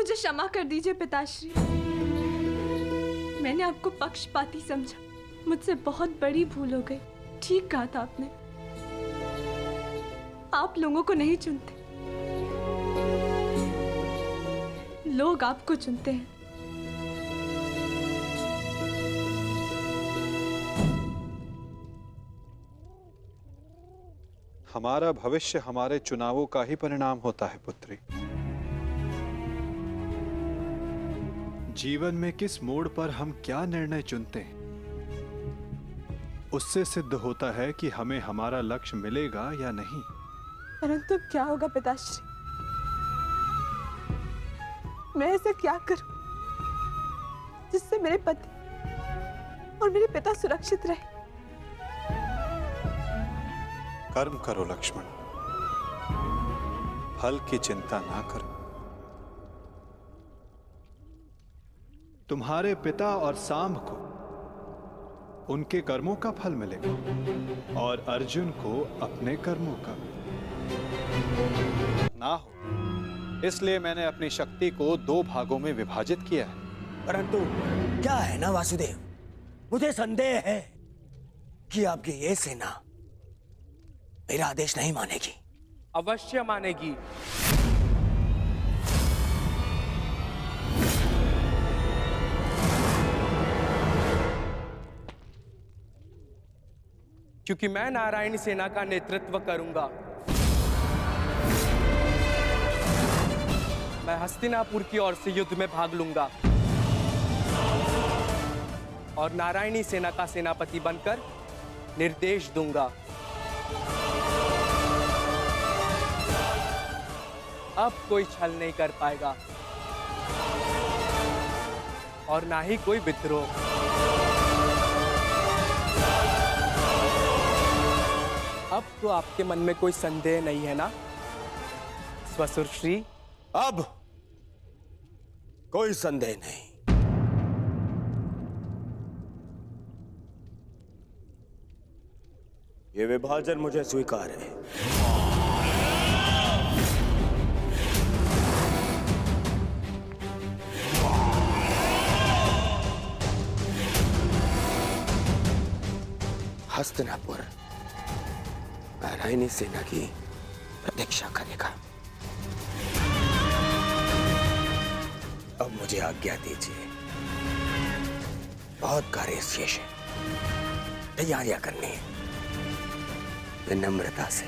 मुझे क्षमा कर दीजिए पिताश्री। मैंने आपको पक्षपाती समझा, मुझसे बहुत बड़ी भूल हो गई। ठीक कहा था आपने, आप लोगों को नहीं चुनते, लोग आपको चुनते हैं। हमारा भविष्य हमारे चुनावों का ही परिणाम होता है पुत्री। जीवन में किस मोड़ पर हम क्या निर्णय चुनते हैं, उससे सिद्ध होता है कि हमें हमारा लक्ष्य मिलेगा या नहीं। परंतु क्या होगा पिताश्री? मैं ऐसा क्या करूं जिससे मेरे पति और मेरे पिता सुरक्षित रहे? कर्म करो लक्ष्मण, फल की चिंता ना करो। तुम्हारे पिता और सांब को उनके कर्मों का फल मिलेगा और अर्जुन को अपने कर्मों का ना हो। इसलिए मैंने अपनी शक्ति को 2 भागों में विभाजित किया है। परंतु क्या है ना वासुदेव, मुझे संदेह है कि आपकी ये सेना मेरा आदेश नहीं मानेगी। अवश्य मानेगी। क्योंकि मैं नारायणी सेना का नेतृत्व करूंगा। मैं हस्तिनापुर की ओर से युद्ध में भाग लूंगा और नारायणी सेना का सेनापति बनकर निर्देश दूंगा। अब कोई छल नहीं कर पाएगा और ना ही कोई विद्रोह। अब तो आपके मन में कोई संदेह नहीं है ना स्वसुर श्री? अब कोई संदेह नहीं। ये विभाजन मुझे स्वीकार है। हस्तिनापुर नारायणी सेना की प्रतीक्षा करेगा। अब मुझे आज्ञा दीजिए, बहुत कार्य शेष है, तैयारियां करनी है। विनम्रता से।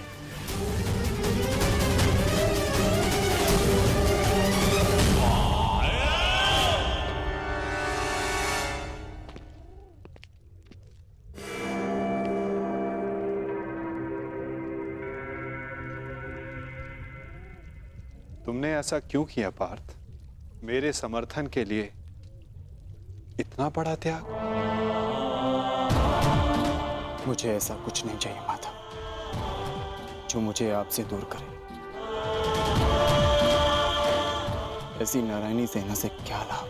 तुमने ऐसा क्यों किया पार्थ? मेरे समर्थन के लिए इतना बड़ा त्याग? मुझे ऐसा कुछ नहीं चाहिए माता जो मुझे आपसे दूर करे। ऐसी नारायणी सेना से क्या लाभ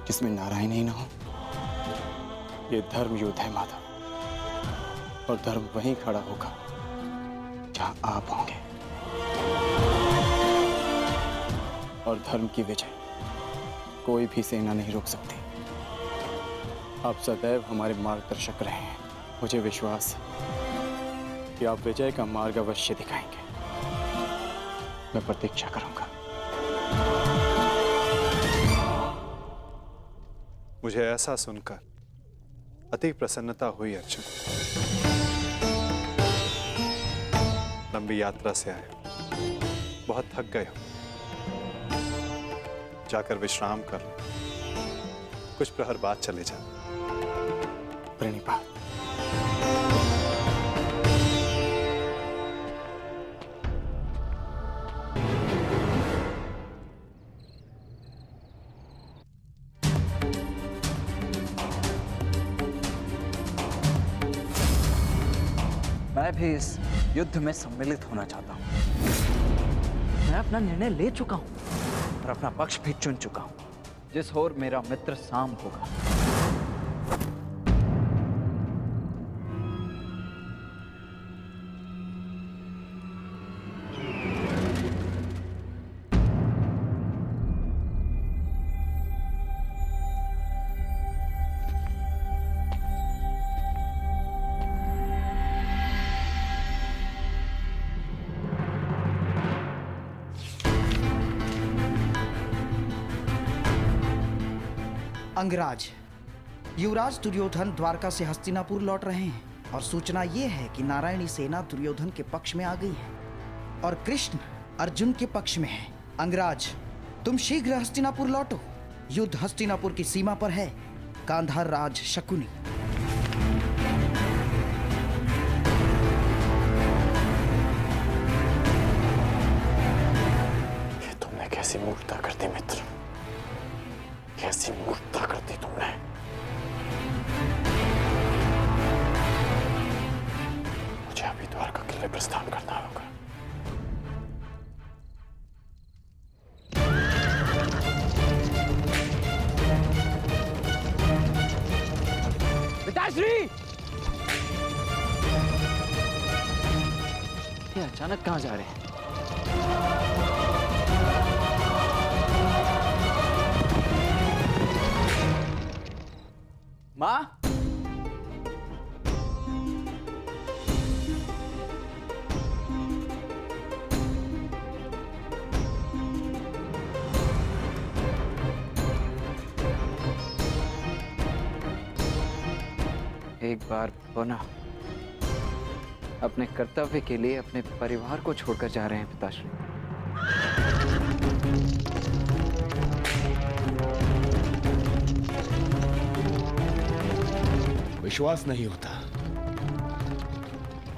जिसमें नारायण ही ना हो? ये धर्म युद्ध है माता, और धर्म वहीं खड़ा होगा जहां आप होंगे। और धर्म की विजय कोई भी सेना नहीं रोक सकती। आप सदैव हमारे मार्गदर्शक रहे हैं। मुझे विश्वास है कि आप विजय का मार्ग अवश्य दिखाएंगे। मैं प्रतीक्षा करूंगा। मुझे ऐसा सुनकर अति प्रसन्नता हुई अर्जुन। लंबी यात्रा से आए, बहुत थक गए हो, जाकर विश्राम कर लो। कुछ प्रहर बाद चले जा। प्रणिपात। मैं भी इस युद्ध में सम्मिलित होना चाहता हूं। मैं अपना निर्णय ले चुका हूं और अपना पक्ष भी चुन चुका हूं। जिस ओर मेरा मित्र सांब होगा, अंगराज, युवराज दुर्योधन द्वारका से हस्तिनापुर लौट रहे हैं और सूचना ये है कि नारायणी सेना दुर्योधन के पक्ष में आ गई है और कृष्ण अर्जुन के पक्ष में है। अंगराज, तुम शीघ्र हस्तिनापुर लौटो। युद्ध हस्तिनापुर की सीमा पर है। गांधार राज शकुनी। ये तुमने कैसी मूर्खता कर दी मित्र, कैसी मूर्खता कर दी तुमने। मुझे अभी द्वारका के लिए प्रस्थान करना होगा। पिताश्री! ये अचानक कहाँ जा रहे हैं? माँ? एक बार पुनः अपने कर्तव्य के लिए अपने परिवार को छोड़कर जा रहे हैं पिताश्री। विश्वास नहीं होता,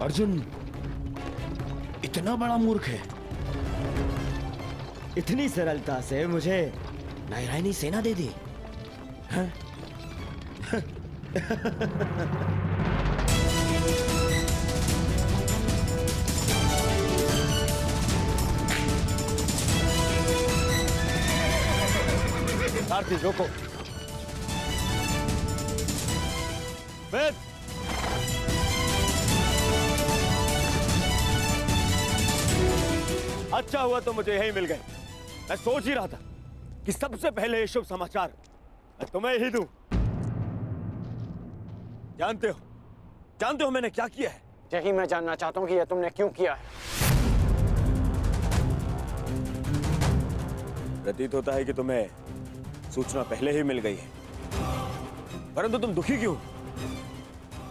अर्जुन इतना बड़ा मूर्ख है। इतनी सरलता से मुझे नारायणी सेना दे दी। हाँ? सारथी रोको। वेद, अच्छा हुआ तो मुझे यही मिल गए। मैं सोच ही रहा था कि सबसे पहले ये शुभ समाचार मैं तुम्हें ही दूं। जानते हो मैंने क्या किया है? यही मैं जानना चाहता हूँ कि यह तुमने क्यों किया है। प्रतीत होता है कि तुम्हें सूचना पहले ही मिल गई है, परंतु तुम दुखी क्यों?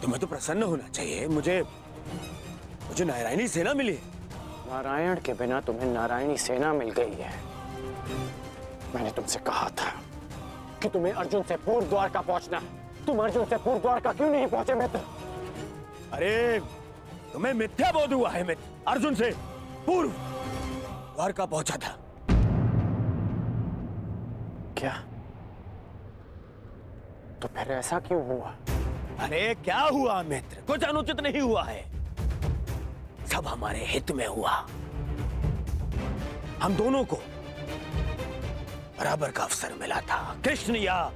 तुम्हें तो प्रसन्न होना चाहिए। मुझे नारायणी सेना मिली है। नारायण के बिना तुम्हें नारायणी सेना मिल गई है। मैंने तुमसे कहा था कि तुम्हें अर्जुन से पूर्व द्वारका पहुंचना है। तुम अर्जुन से पूर्व द्वारका क्यों नहीं पहुंचे मित्र? अरे तुम्हें मिथ्या बोध हुआ है मित्र। अर्जुन से पूर्व द्वारका पहुंचा था। क्या? तो फिर ऐसा क्यों हुआ? अरे क्या हुआ मित्र? कुछ अनुचित नहीं हुआ है, सब हमारे हित में हुआ। हम दोनों को बराबर का अवसर मिला था, कृष्ण या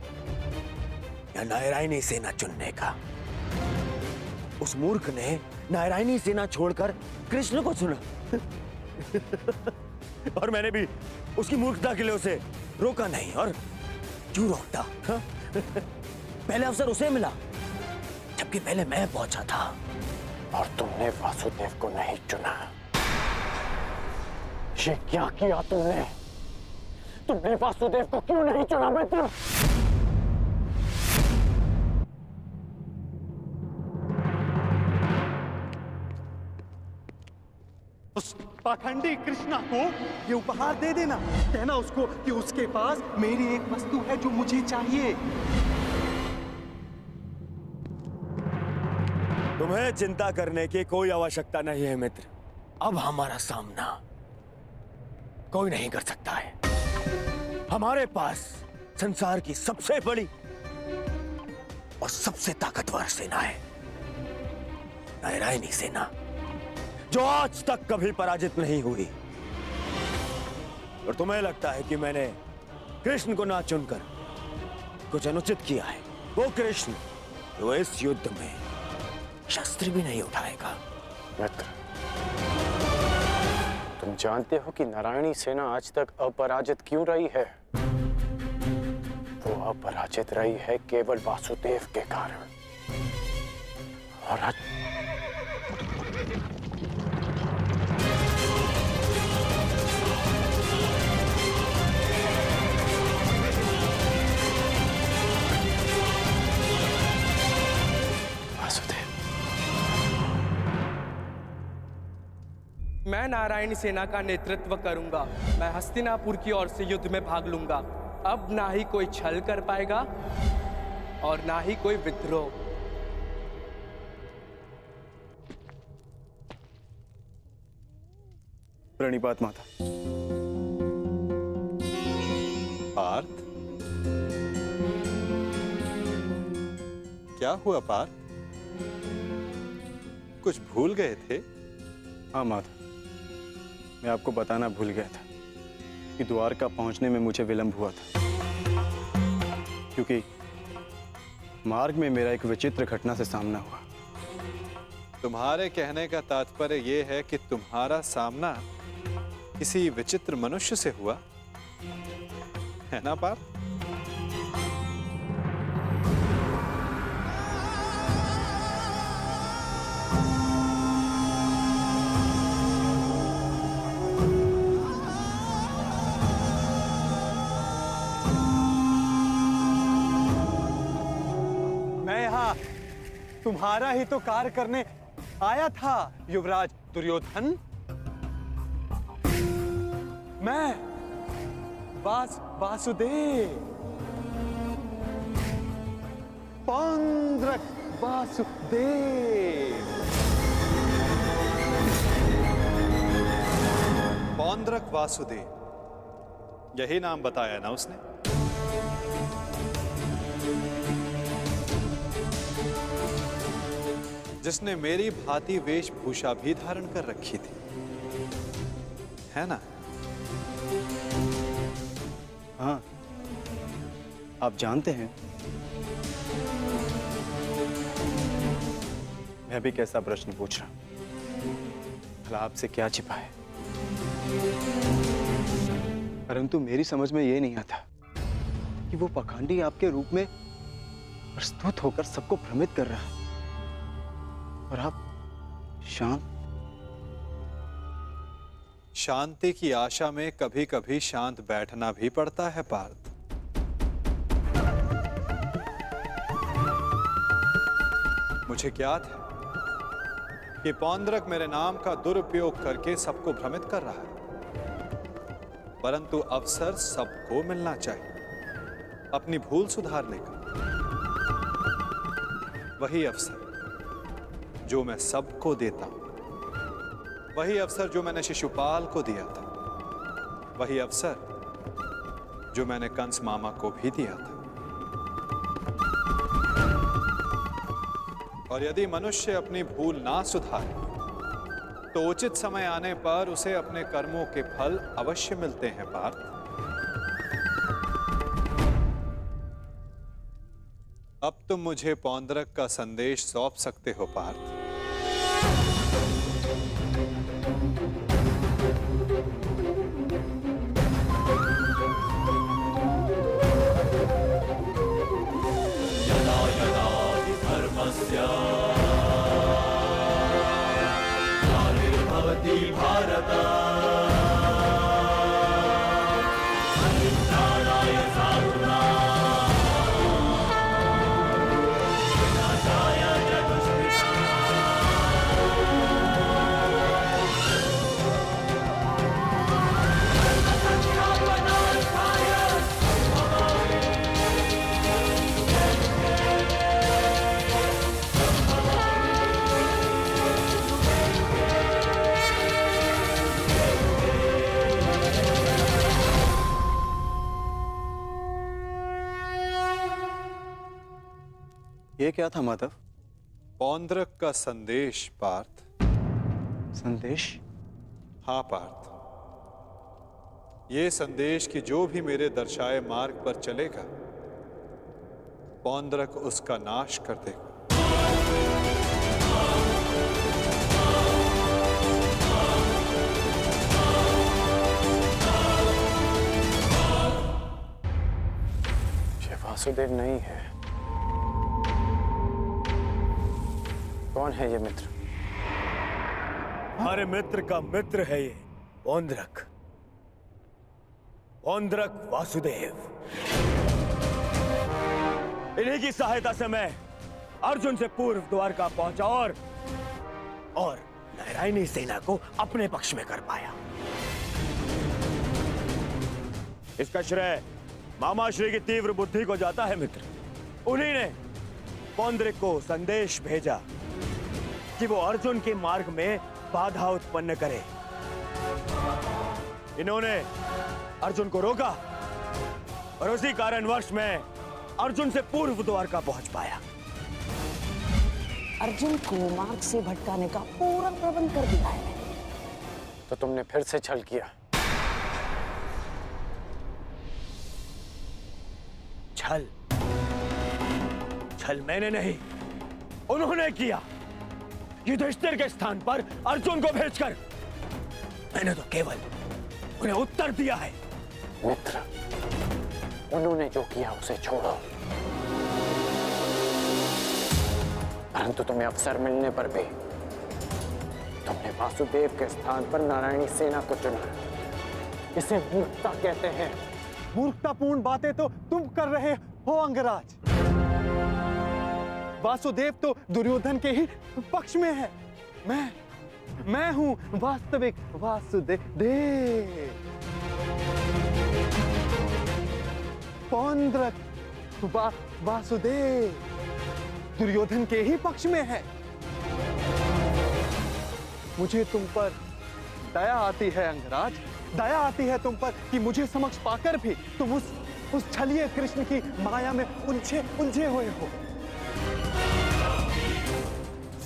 नारायणी सेना चुनने का। उस मूर्ख ने नारायणी सेना छोड़कर कृष्ण को चुना और मैंने भी उसकी मूर्खता के लिए उसे रोका नहीं। और क्यों रोकता? हाँ? पहले अवसर उसे मिला, जबकि पहले मैं पहुंचा था। और तुमने वासुदेव को नहीं चुना। ये क्या किया तुमने? तुमने वासुदेव को क्यों नहीं चुना मित्र? उस पाखंडी कृष्णा को ये उपहार दे देना। कहना उसको कि उसके पास मेरी एक वस्तु है जो मुझे चाहिए। तुम्हें चिंता करने की कोई आवश्यकता नहीं है मित्र। अब हमारा सामना कोई नहीं कर सकता है। हमारे पास संसार की सबसे बड़ी और सबसे ताकतवर सेना है, नारायणी सेना, जो आज तक कभी पराजित नहीं हुई। और तुम्हें लगता है कि मैंने कृष्ण को ना चुनकर कुछ अनुचित किया है? वो कृष्ण जो इस युद्ध में शस्त्र भी नहीं उठाएगा। मित्र, तुम जानते हो कि नारायणी सेना आज तक अपराजित क्यों रही है? वो अपराजित रही है केवल वासुदेव के कारण। और आज मैं नारायणी सेना का नेतृत्व करूंगा। मैं हस्तिनापुर की ओर से युद्ध में भाग लूंगा। अब ना ही कोई छल कर पाएगा और ना ही कोई विद्रोह। प्रणिपात माता। पार्थ, क्या हुआ पार्थ? कुछ भूल गए थे? हाँ माता, मैं आपको बताना भूल गया था कि द्वारका पहुंचने में मुझे विलंब हुआ था, क्योंकि मार्ग में मेरा एक विचित्र घटना से सामना हुआ। तुम्हारे कहने का तात्पर्य यह है कि तुम्हारा सामना किसी विचित्र मनुष्य से हुआ, है ना पार्थ? मैं यहाँ तुम्हारा ही तो कार्य करने आया था युवराज दुर्योधन। मैं वासुदेव, पौंड्रक वासुदेव। पौंड्रक वासुदेव, यही नाम बताया ना उसने? जिसने मेरी भांति वेशभूषा भी धारण कर रखी थी, है ना? हाँ, आप जानते हैं मैं भी कैसा प्रश्न पूछ रहा हूं, भला आपसे क्या छिपा है? परंतु मेरी समझ में यह नहीं आता कि वो पाखंडी आपके रूप में प्रस्तुत होकर सबको भ्रमित कर रहा है और आप शांत। शांति की आशा में कभी कभी शांत बैठना भी पड़ता है पार्थ। मुझे ज्ञात है कि पौंड्रक मेरे नाम का दुरुपयोग करके सबको भ्रमित कर रहा है, परंतु अवसर सबको मिलना चाहिए अपनी भूल सुधारने का। वही अवसर जो मैं सबको देता हूं, वही अवसर जो मैंने शिशुपाल को दिया था, वही अवसर जो मैंने कंस मामा को भी दिया था। और यदि मनुष्य अपनी भूल ना सुधारे तो उचित समय आने पर उसे अपने कर्मों के फल अवश्य मिलते हैं पार्थ। अब तुम मुझे पौंड्रक का संदेश सौंप सकते हो पार्थ। ये क्या था माधव? पौंड्रक का संदेश पार्थ। संदेश? हाँ पार्थ, ये संदेश कि जो भी मेरे दर्शाए मार्ग पर चलेगा, पौंड्रक उसका नाश कर देगा। ये वासुदेव नहीं है। कौन है ये मित्र? हमारे मित्र का मित्र है ये पौंड्रक, पौंड्रक वासुदेव। इन्हीं की सहायता से मैं अर्जुन से पूर्व द्वारका पहुंचा और नारायणी सेना को अपने पक्ष में कर पाया। इसका श्रेय मामा श्री की तीव्र बुद्धि को जाता है मित्र। उन्हीं ने पौंड्रिक को संदेश भेजा कि वो अर्जुन के मार्ग में बाधा उत्पन्न करे। इन्होंने अर्जुन को रोका और उसी कारणवश में अर्जुन से पूर्व द्वारका पहुंच पाया। अर्जुन को मार्ग से भटकाने का पूरा प्रबंध कर दिया है। तो तुमने फिर से छल किया। छल? छल मैंने नहीं, उन्होंने किया। युधिष्ठिर के स्थान पर अर्जुन को भेजकर मैंने तो केवल उन्हें उत्तर दिया है। मित्र, उन्होंने जो किया उसे छोड़ो। परंतु तुम्हें अवसर मिलने पर भी तुमने वासुदेव के स्थान पर नारायणी सेना को चुना। इसे मूर्खता कहते हैं। मूर्खतापूर्ण बातें तो तुम कर रहे हो अंगराज। वासुदेव तो दुर्योधन के ही पक्ष में है। मैं हूं वास्तविक वासुदेव। पौंड्रक वासुदेव दुर्योधन के ही पक्ष में है। मुझे तुम पर दया आती है अंगराज, दया आती है तुम पर कि मुझे समक्ष पाकर भी तुम उस छलिए कृष्ण की माया में उलझे हुए हो।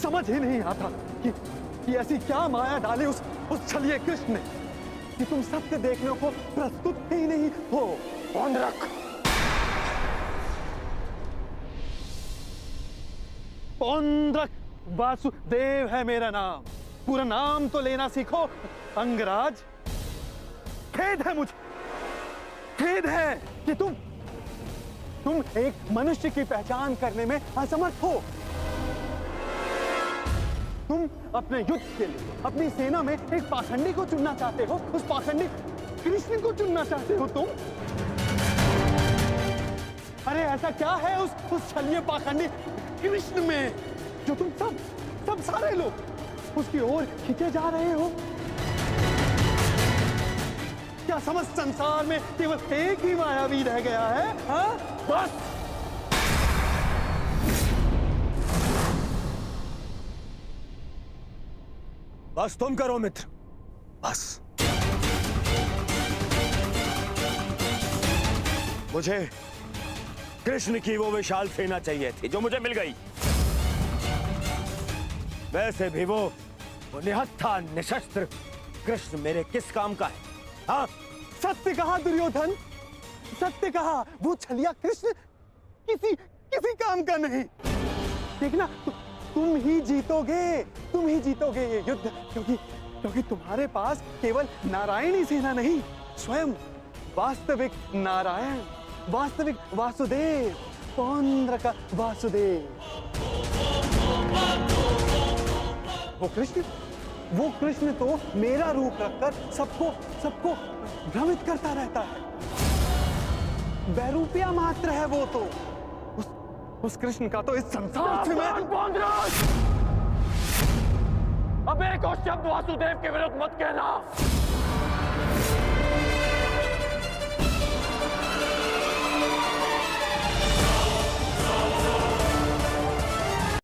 समझ ही नहीं आता कि ऐसी क्या माया डाली उस छलिए कृष्ण ने कि तुम सत्य देखने को प्रस्तुत ही नहीं हो। पौंड्रक, पौंड्रक वासुदेव है मेरा नाम। पूरा नाम तो लेना सीखो अंगराज। खेद है मुझे, खेद है कि तुम एक मनुष्य की पहचान करने में असमर्थ हो। तुम अपने युद्ध के लिए अपनी सेना में एक पाखंडी को चुनना चाहते हो। उस पाखंडी कृष्ण को चुनना चाहते हो तुम। अरे ऐसा क्या है उस छलिए पाखंडी कृष्ण में जो तुम सब सारे लोग उसकी ओर खींचे जा रहे हो? क्या समस्त संसार में केवल एक ही मायावी रह गया है? हाँ? बस तुम करो मित्र, बस। मुझे कृष्ण की वो विशाल सेना चाहिए थी जो मुझे मिल गई। वैसे भी वो निहत्था निशस्त्र कृष्ण मेरे किस काम का है? हाँ? सत्य कहा दुर्योधन, सत्य कहा। वो छलिया कृष्ण किसी काम का नहीं। देखना, तुम ही जीतोगे ये युद्ध, क्योंकि तुम्हारे पास केवल नारायणी सेना नहीं, स्वयं वास्तविक नारायण, वास्तविक वासुदेव, पौंड्रक वासुदेव। वो कृष्ण तो मेरा रूप रखकर सबको भ्रमित करता रहता है। बैरूपिया मात्र है वो तो। उस कृष्ण का तो इस संसार से मैं... अब एक और शब्द वासुदेव के विरुद्ध मत कहना।